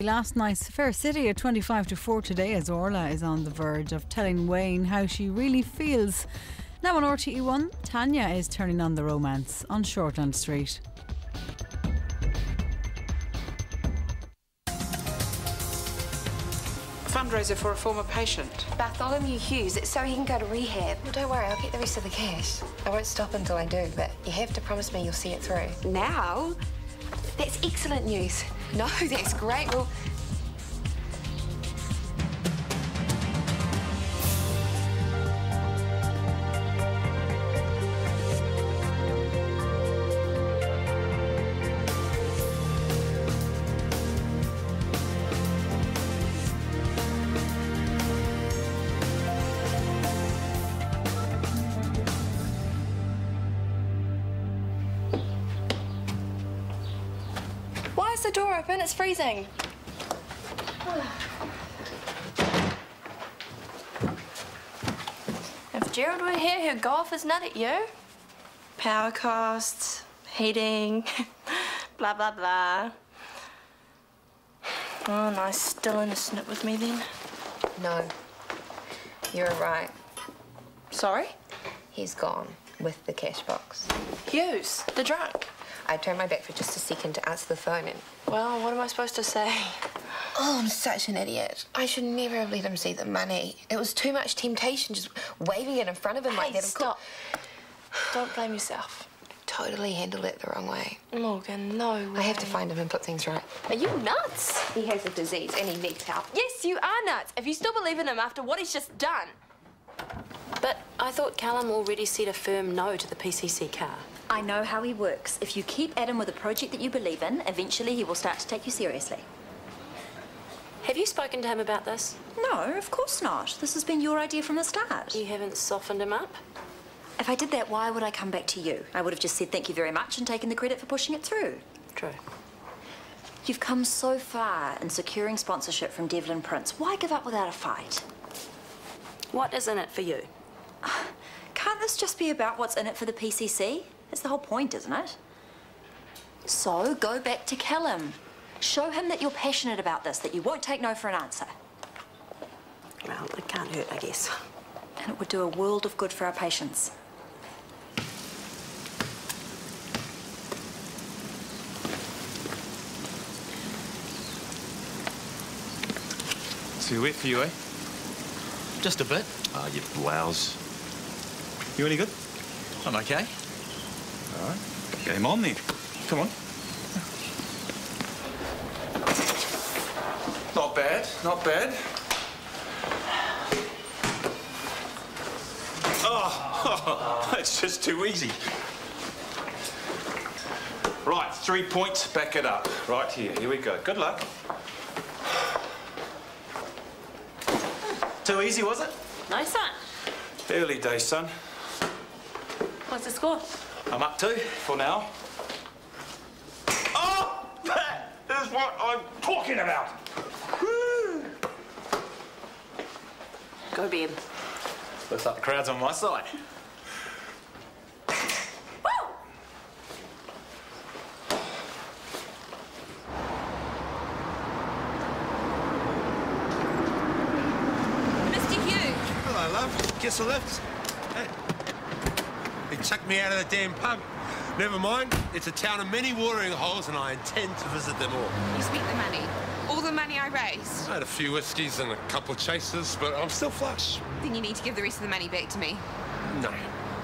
Last night's Fair City at 25 to 4 today, as Orla is on the verge of telling Wayne how she really feels. Now on RTE1, Tanya is turning on the romance on Shortland Street. Fundraiser for a former patient. Bartholomew Hughes, it's so he can go to rehab. Well, don't worry, I'll get the rest of the cash. I won't stop until I do, but you have to promise me you'll see it through. Now? That's excellent news. No, that's great. Well, why is the door open? It's freezing. If Gerald were here, he'd go off his nut at you. Power costs, heating, blah, blah, blah. Oh, nice. Still in a snip with me then? no. You're right. Sorry? He's gone with the cash box. Hughes, the drunk. I turned my back for just a second to answer the phone and... Well, what am I supposed to say? Oh, I'm such an idiot. I should never have let him see the money. It was too much temptation, just waving it in front of him like that. Stop. Don't blame yourself. Totally handled it the wrong way. Morgan, no way. I have to find him and put things right. Are you nuts? He has a disease and he needs help. Yes, you are nuts. If you still believe in him after what he's just done. But I thought Callum already said a firm no to the PCC car. I know how he works. If you keep at him with a project that you believe in, eventually he will start to take you seriously. Have you spoken to him about this? No, of course not. This has been your idea from the start. You haven't softened him up? If I did that, why would I come back to you? I would have just said thank you very much and taken the credit for pushing it through. True. You've come so far in securing sponsorship from Devlin Prince. Why give up without a fight? What is in it for you? Can't this just be about what's in it for the PCC? That's the whole point, isn't it? So go back to Callum. Show him that you're passionate about this, that you won't take no for an answer. Well, it can't hurt, I guess. And it would do a world of good for our patients. Too wet for you, eh? Just a bit. Ah, you blouse. You any good? I'm okay. All right. Game on then. Come on. Not bad, not bad. Oh, that's just too easy. Right, 3 points, back it up. Right here we go. Good luck. Too easy, was it? No, son. Early days, son. What's the score? I'm up 2 for now. Oh, that is what I'm talking about. Woo. Go, Ben. Looks like the crowd's on my side. Mr. Hughes. Hello, love. Guess I left. Hey. He chucked me out of the damn pub. Never mind. It's a town of many watering holes and I intend to visit them all. You spent the money. All the money I raised. I had a few whiskies and a couple of chasers, but I'm still flush. Then you need to give the rest of the money back to me. No.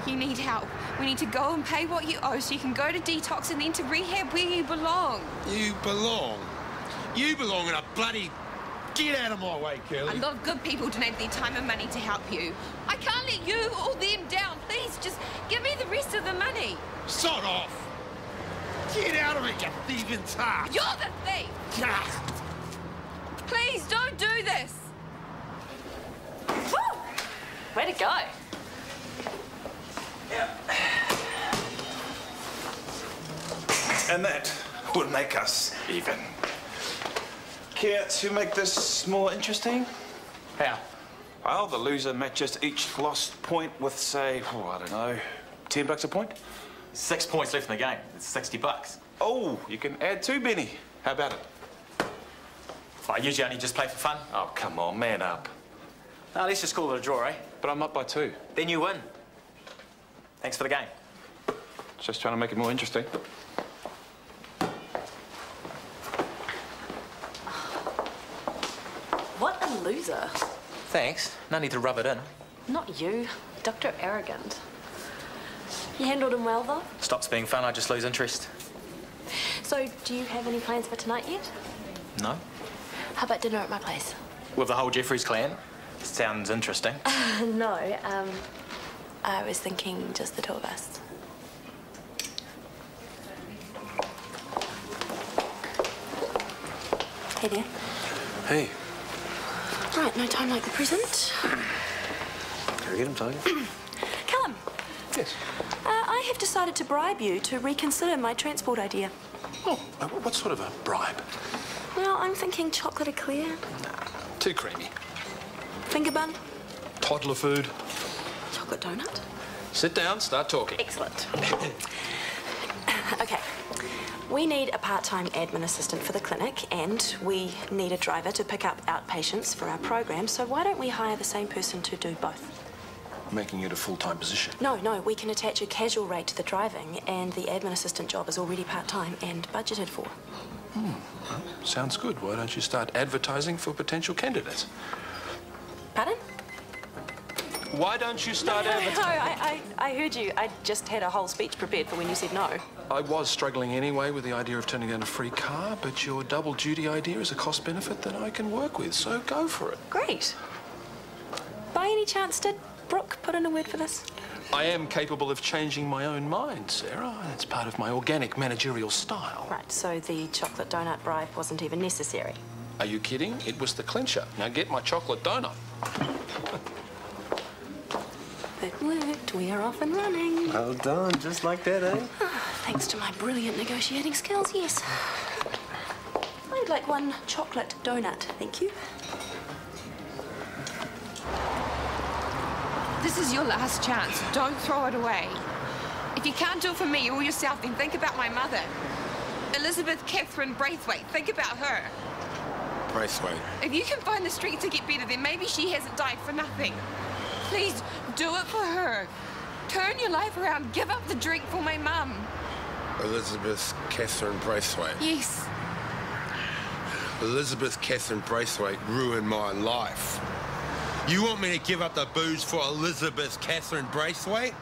You need help. We need to go and pay what you owe so you can go to detox and then to rehab where you belong. You belong. You belong in a bloody... Get out of my way, Curly. A lot of good people donate their time and money to help you. I can't let you or them down. Please, just give me the rest of the money. Sod off. Get out of it, you thieving tart. You're the thief. Ah. Please, don't do this. Woo! Way to go. And that would make us even. Care to make this more interesting? How? Well, the loser matches each lost point with, say, oh, I don't know, $10 a point? 6 points left in the game. It's $60. Oh, you can add 2, Benny. How about it? I usually only just play for fun. Oh, come on, man up. No, let's just call it a draw, eh? But I'm up by 2. Then you win. Thanks for the game. Just trying to make it more interesting. What a loser. Thanks. No need to rub it in. Not you. Dr. Arrogant. You handled him well, though? Stops being fun, I just lose interest. So, do you have any plans for tonight yet? No? How about dinner at my place? With the whole Jeffries clan? Sounds interesting. No, I was thinking just the two of us. Hey there. Hey. Right, no time like the present. Can I get him, Tiger? Callum. Yes. I have decided to bribe you to reconsider my transport idea. Oh, what sort of a bribe? Well, I'm thinking chocolate eclair. Too creamy. Finger bun. Toddler food. Chocolate donut. Sit down, start talking. Excellent. Okay. We need a part-time admin assistant for the clinic, and we need a driver to pick up outpatients for our program, so why don't we hire the same person to do both? Making it a full-time position. No, we can attach a casual rate to the driving, and the admin assistant job is already part-time and budgeted for. Well, sounds good. Why don't you start advertising for potential candidates? Pardon? Why don't you start advertising? No, I heard you. I just had a whole speech prepared for when you said no. I was struggling anyway with the idea of turning down a free car, but your double duty idea is a cost benefit that I can work with, so go for it. Great. By any chance, did Brooke put in a word for this? I am capable of changing my own mind, Sarah. It's part of my organic managerial style. Right, so the chocolate donut bribe wasn't even necessary. Are you kidding? It was the clincher. Now get my chocolate donut. It worked. We are off and running. Well done. Just like that, eh? Thanks to my brilliant negotiating skills, yes. I'd like one chocolate donut, thank you. This is your last chance. Don't throw it away. If you can't do it for me or yourself, then think about my mother. Elizabeth Catherine Braithwaite. Think about her. Braithwaite. If you can find the street to get better, then maybe she hasn't died for nothing. Please, do it for her. Turn your life around. Give up the drink for my mum. Elizabeth Catherine Braithwaite. Yes. Elizabeth Catherine Braithwaite ruined my life. You want me to give up the booze for Elizabeth Catherine Braithwaite?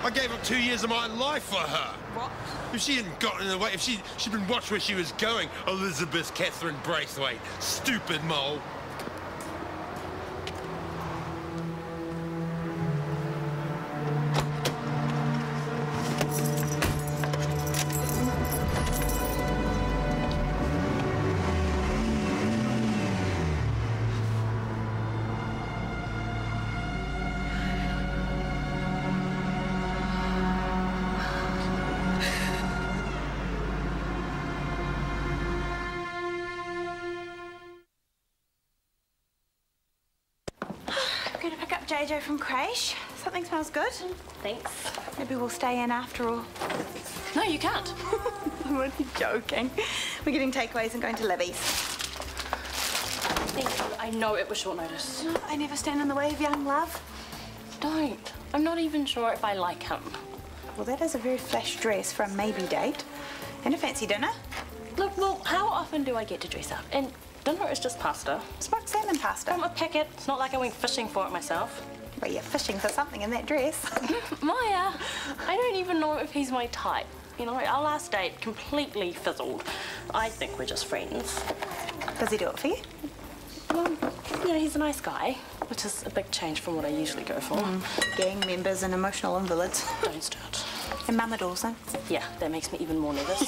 I gave up 2 years of my life for her. What? If she hadn't gotten in the way, if she'd been watched where she was going, Elizabeth Catherine Braithwaite. Stupid mole. I'm going to pick up JJ from Crash. Something smells good. Thanks. Maybe we'll stay in after all. No, you can't. I'm only joking. We're getting takeaways and going to Libby's. Thank you. I know it was short notice. No, I never stand in the way of young love. Don't. I'm not even sure if I like him. Well, that is a very flash dress for a maybe date. And a fancy dinner. Look, well, how often do I get to dress up? And dinner is just pasta. Smoked salmon pasta. From a packet. It's not like I went fishing for it myself. Well, you're fishing for something in that dress. Maya, I don't even know if he's my type. You know, our last date completely fizzled. I think we're just friends. Does he do it for you? Well, you know, he's a nice guy, which is a big change from what I usually go for. Gang members and emotional invalids. Don't start. And Mama Dawson. Yeah, that makes me even more nervous.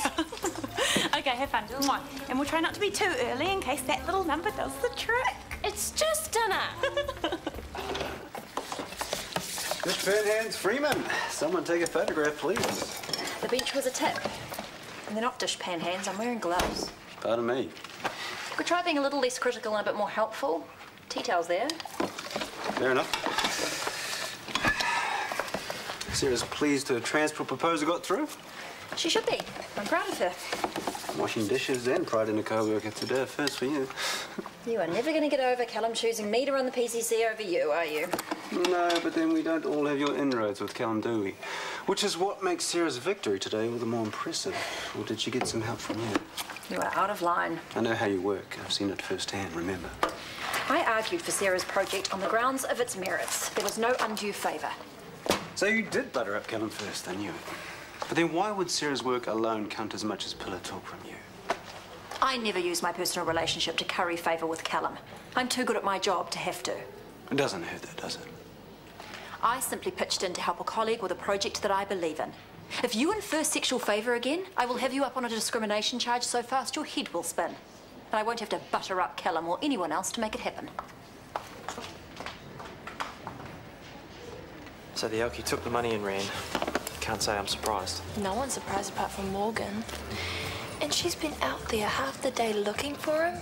Okay, have fun. Mwah. And we'll try not to be too early in case that little number does the trick. It's just dinner. Miss Panhands Freeman, someone take a photograph, please. The bench was a tip. And they're not dishpan hands, I'm wearing gloves. Pardon me. Could try being a little less critical and a bit more helpful. Tea towels there. Fair enough. Sarah's pleased her transport proposal got through? She should be. I'm proud of her. Washing dishes and pride in a co-worker today, first for you. You are never going to get over Callum choosing me to run the PCC over you, are you? No, but then we don't all have your inroads with Callum, do we? Which is what makes Sarah's victory today all the more impressive. Or did she get some help from you? You are out of line. I know how you work. I've seen it firsthand, remember? I argued for Sarah's project on the grounds of its merits. There was no undue favour. So you did butter up Callum first, I knew it. But then why would Sarah's work alone count as much as pillow talk from you? I never use my personal relationship to curry favour with Callum. I'm too good at my job to have to. It doesn't hurt that, does it? I simply pitched in to help a colleague with a project that I believe in. If you infer sexual favour again, I will have you up on a discrimination charge so fast your head will spin. And I won't have to butter up Callum or anyone else to make it happen. So the Elkie took the money and ran. Can't say I'm surprised. No one's surprised apart from Morgan. And she's been out there half the day looking for him,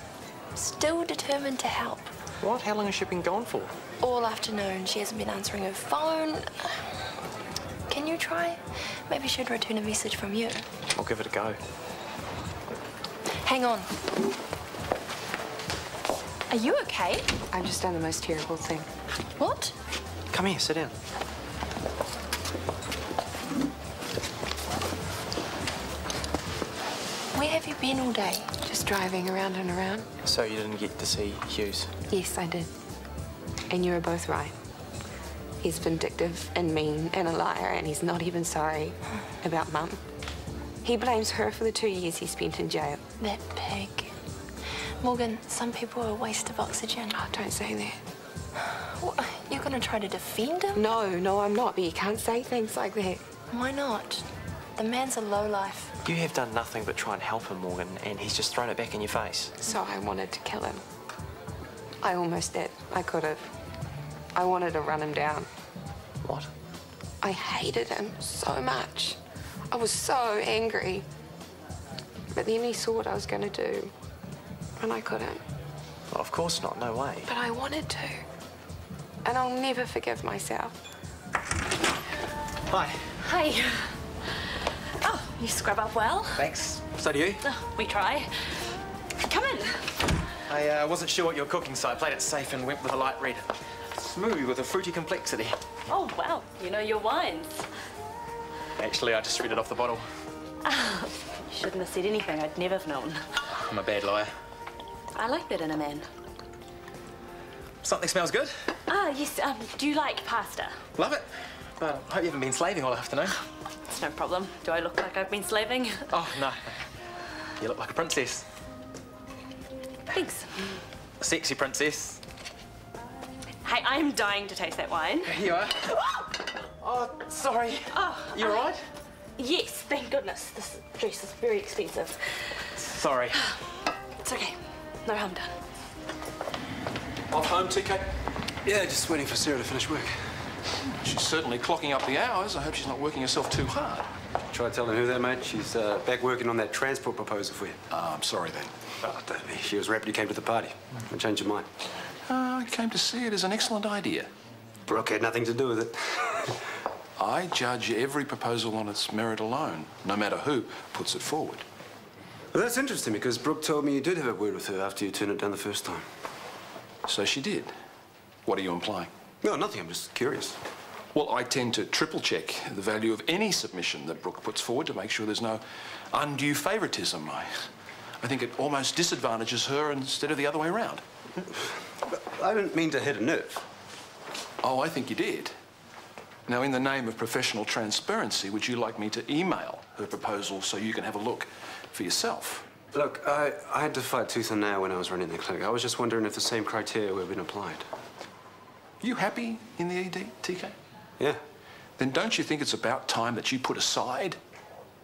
still determined to help. What? How long has she been gone for? All afternoon. She hasn't been answering her phone. Can you try? Maybe she'd return a message from you. I'll give it a go. Hang on. Are you okay? I've just done the most terrible thing. What? Come here, sit down. Where have you been all day? Just driving around and around. So you didn't get to see Hughes? Yes, I did. And you were both right. He's vindictive and mean and a liar, and he's not even sorry about Mum. He blames her for the 2 years he spent in jail. That pig. Morgan, some people are a waste of oxygen. Oh, don't say that. What, you're going to try to defend him? No, I'm not, but you can't say things like that. Why not? The man's a lowlife. You have done nothing but try and help him, Morgan, and he's just thrown it back in your face. So I wanted to kill him. I almost did. I could have. I wanted to run him down. What? I hated him so much. I was so angry. But then he saw what I was going to do. And I couldn't. Well, of course not. No way. But I wanted to. And I'll never forgive myself. Hi. Hi. Oh, you scrub up well. Thanks. So do you. Oh, we try. Come in. I wasn't sure what you were cooking, so I played it safe and went with a light red. Smooth with a fruity complexity. Oh, wow. You know your wines. Actually, I just read it off the bottle. Oh, you shouldn't have said anything. I'd never have known. I'm a bad liar. I like that in a man. Something smells good. Ah, yes. Do you like pasta? Love it. But I hope you haven't been slaving all afternoon. It's no problem. Do I look like I've been slaving? Oh, no. You look like a princess. Thanks. A sexy princess. Hey, I'm dying to taste that wine. Here you are. Oh, sorry. Oh, you all right? Yes, thank goodness. This dress is very expensive. Sorry. It's okay. No harm done. Off home, TK? Yeah, just waiting for Sarah to finish work. She's certainly clocking up the hours. I hope she's not working herself too hard. Try telling her that, mate. She's back working on that transport proposal for you. I'm sorry then. Oh, don't be. She was rapid you came to the party. I changed your mind. I came to see it as an excellent idea. Brooke had nothing to do with it. I judge every proposal on its merit alone, no matter who puts it forward. Well, that's interesting because Brooke told me you did have a word with her after you turned it down the first time. So she did. What are you implying? No, nothing. I'm just curious. Well, I tend to triple-check the value of any submission that Brooke puts forward to make sure there's no undue favouritism. I think it almost disadvantages her instead of the other way around. I didn't mean to hit a nerve. Oh, I think you did. Now, in the name of professional transparency, would you like me to email her proposal so you can have a look for yourself? Look, I had to fight tooth and nail when I was running the clinic. I was just wondering if the same criteria would have been applied. You happy in the ED, TK? Yeah. Then don't you think it's about time that you put aside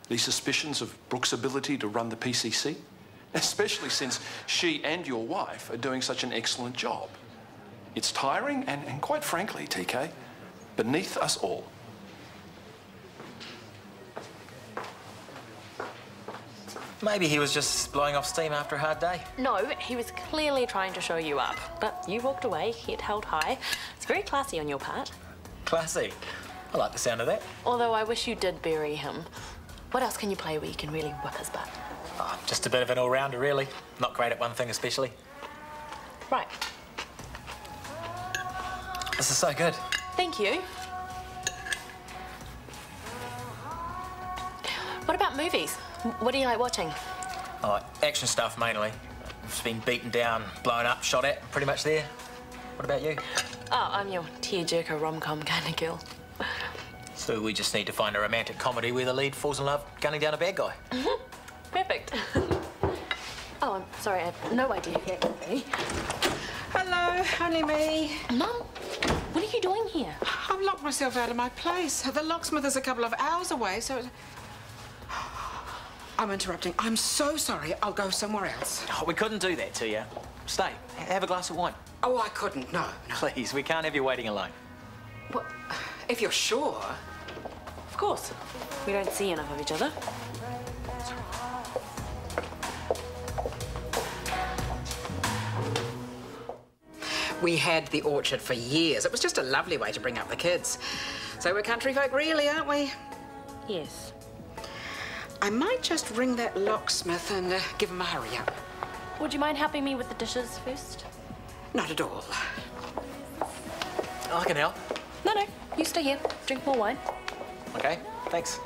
these suspicions of Brooke's ability to run the PCC? Especially since she and your wife are doing such an excellent job. It's tiring and quite frankly, TK, beneath us all. Maybe he was just blowing off steam after a hard day. No, he was clearly trying to show you up. But you walked away, head held high. It's very classy on your part. Classy. I like the sound of that. Although I wish you did bury him. What else can you play where you can really whip his butt? Oh, just a bit of an all-rounder, really. Not great at one thing especially. Right. This is so good. Thank you. What about movies? What do you like watching? Oh, action stuff mainly. It's been beaten down, blown up, shot at, pretty much there. What about you? Oh, I'm your tearjerker rom-com kind of girl. So we just need to find a romantic comedy where the lead falls in love gunning down a bad guy. Perfect. Oh, I'm sorry, I have no idea who that could be. Hello, only me. Mum, what are you doing here? I've locked myself out of my place. The locksmith is a couple of hours away, so... I'm interrupting. I'm so sorry. I'll go somewhere else. Oh, we couldn't do that to you. Stay. Have a glass of wine. Oh, I couldn't. No. Please, we can't have you waiting alone. What? If you're sure. Of course. We don't see enough of each other. We had the orchard for years. It was just a lovely way to bring up the kids. So we're country folk really, aren't we? Yes. I might just ring that locksmith and give him a hurry up. Would you mind helping me with the dishes first? Not at all. I can help. No, you stay here. Drink more wine. Okay, thanks.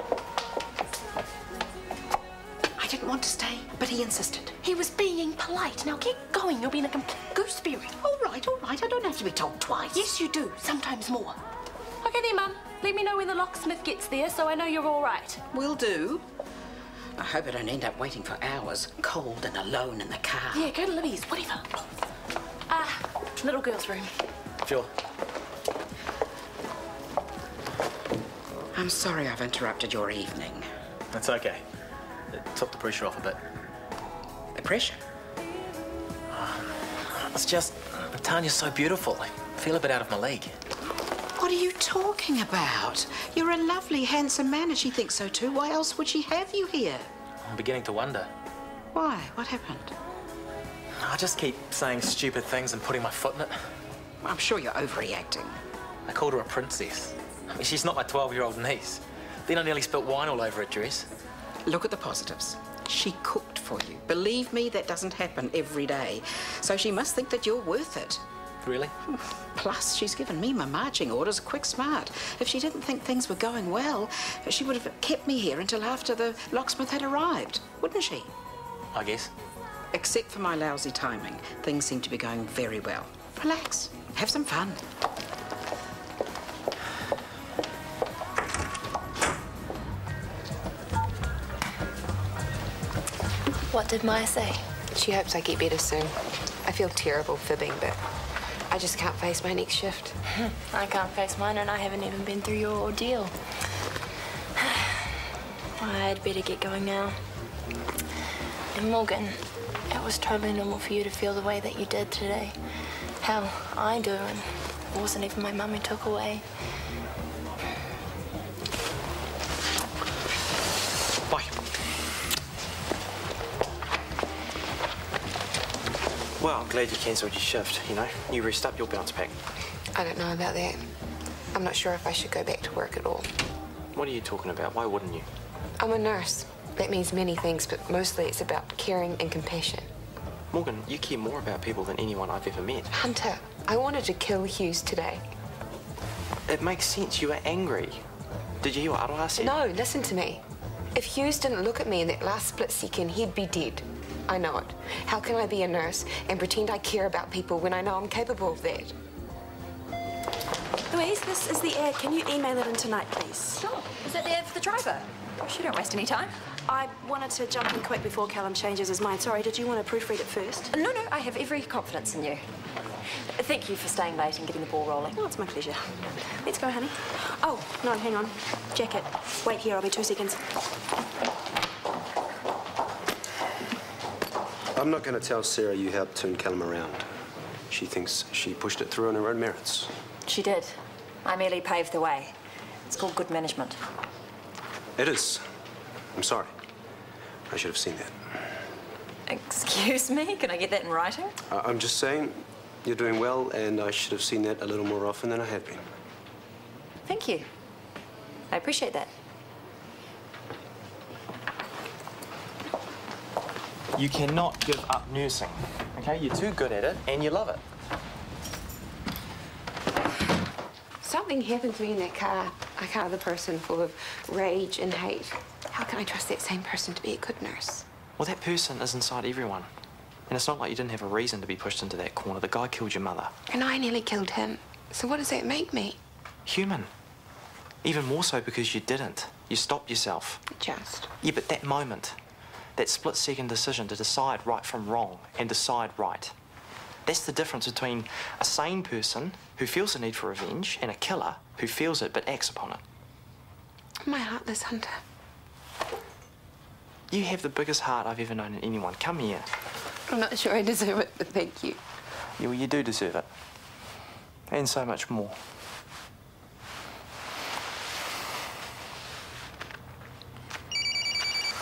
I didn't want to stay, but he insisted. He was being polite. Now get going. You're being a complete gooseberry. All right. I don't have to be told twice. Yes, you do. Sometimes more. Okay then, Mum. Let me know when the locksmith gets there so I know you're all right. Will do. I hope I don't end up waiting for hours, cold and alone in the car. Yeah, go to Libby's, whatever. Little girl's room. Sure. I'm sorry I've interrupted your evening. That's okay. It took the pressure off a bit. The pressure? It's just, Tanya's so beautiful. I feel a bit out of my league. What are you talking about? You're a lovely, handsome man, and she thinks so too. Why else would she have you here? I'm beginning to wonder. Why? What happened? I just keep saying stupid things and putting my foot in it. I'm sure you're overreacting. I called her a princess. I mean, she's not my 12-year-old niece. Then I nearly spilt wine all over her dress. Look at the positives. She cooked for you. Believe me, that doesn't happen every day. So she must think that you're worth it. Really? Plus, she's given me my marching orders quick smart. If she didn't think things were going well, she would have kept me here until after the locksmith had arrived, wouldn't she? I guess. Except for my lousy timing, things seem to be going very well. Relax. Have some fun. What did Maya say? She hopes I get better soon. I feel terrible fibbing, but I just can't face my next shift. I can't face mine, and I haven't even been through your ordeal. I'd better get going now. And Morgan, it was totally normal for you to feel the way that you did today. Hell, I do, and it wasn't even my mum who took away. Bye. Well, I'm glad you cancelled your shift, you know. You rest up, you'll bounce back. I don't know about that. I'm not sure if I should go back to work at all. What are you talking about? Why wouldn't you? I'm a nurse. That means many things, but mostly it's about caring and compassion. Morgan, you care more about people than anyone I've ever met. Hunter, I wanted to kill Hughes today. It makes sense. You were angry. Did you hear what Aroha said? No, listen to me. If Hughes didn't look at me in that last split second, he'd be dead. I know it. How can I be a nurse and pretend I care about people when I know I'm capable of that? Louise, this is the ad. Can you email it in tonight, please? Sure. Is that the ad for the driver? She don't waste any time. I wanted to jump in quick before Callum changes his mind. Sorry, did you want to proofread it first? No, I have every confidence in you. Thank you for staying late and getting the ball rolling. Oh, it's my pleasure. Let's go, honey. Oh, no, hang on. Jacket. Wait here, I'll be 2 seconds. I'm not going to tell Sarah you helped turn Callum around. She thinks she pushed it through on her own merits. She did. I merely paved the way. It's called good management. It is. I'm sorry. I should have seen that. Excuse me? Can I get that in writing? I'm just saying you're doing well, and I should have seen that a little more often than I have been. Thank you. I appreciate that. You cannot give up nursing, okay? You're too good at it and you love it. Something happened to me in that car. I car the person full of rage and hate. How can I trust that same person to be a good nurse? Well, that person is inside everyone. And it's not like you didn't have a reason to be pushed into that corner. The guy killed your mother. And I nearly killed him. So what does that make me? Human. Even more so because you didn't. You stopped yourself. Just. Yeah, but that moment, that split-second decision to decide right from wrong and decide right, that's the difference between a sane person who feels the need for revenge and a killer who feels it but acts upon it. I'm a heartless hunter. You have the biggest heart I've ever known in anyone. Come here. I'm not sure I deserve it, but thank you. Yeah, well, you do deserve it. And so much more.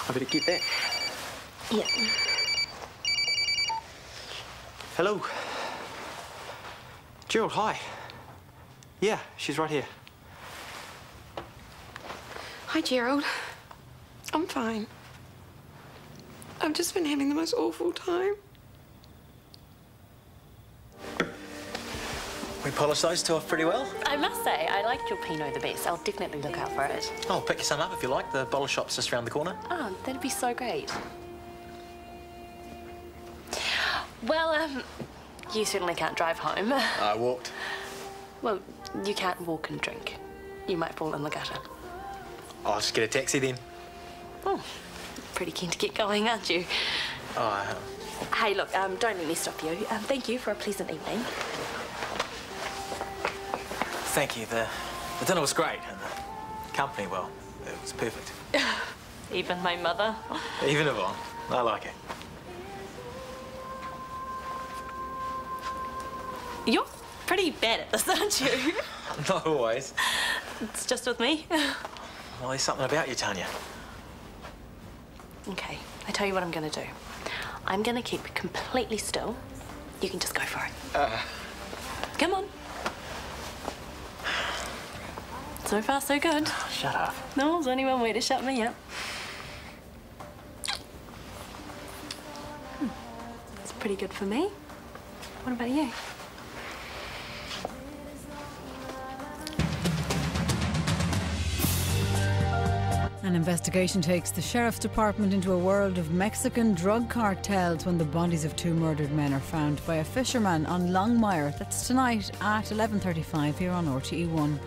I better get that. Yeah. Hello. Gerald, hi. Yeah, she's right here. Hi, Gerald. I'm fine. I've just been having the most awful time. We polished those two off pretty well. I must say, I liked your Pinot the best. I'll definitely look out for it. I'll pick you some up if you like. The bottle shop's just around the corner. Oh, that'd be so great. Well, you certainly can't drive home. I walked. Well, you can't walk and drink. You might fall in the gutter. I'll just get a taxi then. Oh, pretty keen to get going, aren't you? Oh, Hey, look, don't let me stop you. Thank you for a pleasant evening. thank you. The dinner was great, and the company, well, it was perfect. Even my mother. Even Yvonne. I like it. You're pretty bad at this, aren't you? Not always. It's just with me. Well, there's something about you, Tanya. Okay, I tell you what I'm going to do. I'm going to keep completely still. You can just go for it. Come on. So far, so good. Shut up. No, there's only one way to shut me up. It's pretty good for me. What about you? An investigation takes the Sheriff's Department into a world of Mexican drug cartels when the bodies of two murdered men are found by a fisherman on Longmire. That's tonight at 11:35 here on RTE1.